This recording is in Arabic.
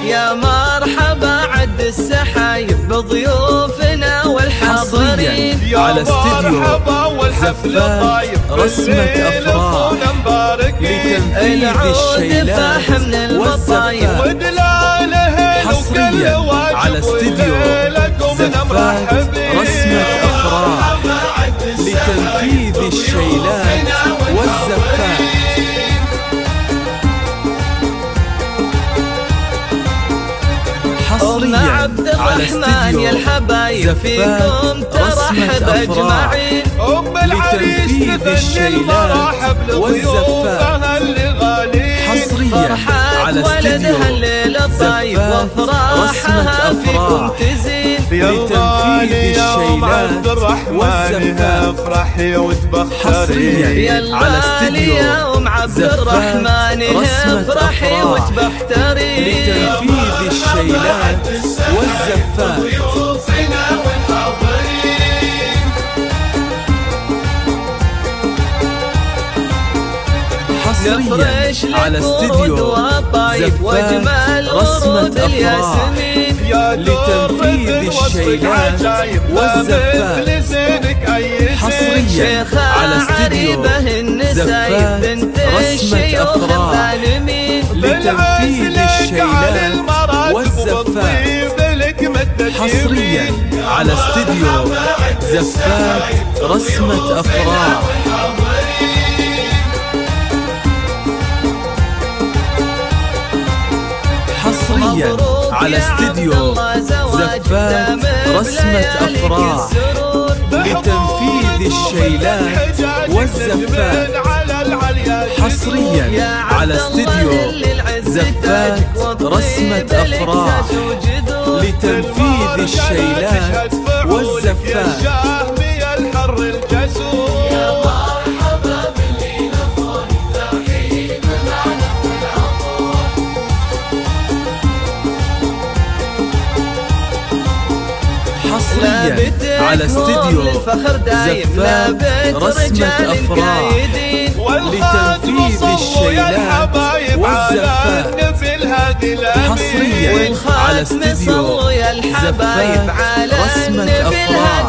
يا مرحبا عد السحايب بضيوفنا والحاضرين. على استديو زفات رسمة أفراح لتنفيذ الشيلات والزفات. حصريا على استديو زفات رسمة أفراح لتنفيذ الشيلات والزفات. حصريا على استديو زفات رسمة أفراح لتنفيذ الشيلات والزفات. حصريا على استديو زفات رسمة أفراح لتنفيذ الشيلات والزفات. حصريا على استديو زفات رسمة أفراح لتنفيذ الشيلات والزفات. حصريا على استديو زفات رسمة أفراح لتنفيذ الشيلات والزفات. حصريا على استديو زفات رسمة أفراح لتنفيذ الشيلات والزفات. حصريا على استديو زفات رسمة أفراح. حصريا على استديو زفات رسمة أفراح لتنفيذ الشيلات والزفات. حصريا على استديو زفات رسمة أفراح لتنفيذ الشيلات والزفات. حصريا على استديو زفات رسمة أفراح لتنفيذ الشيلات والزفات. حصريا على استديو زفات رسمة أفراح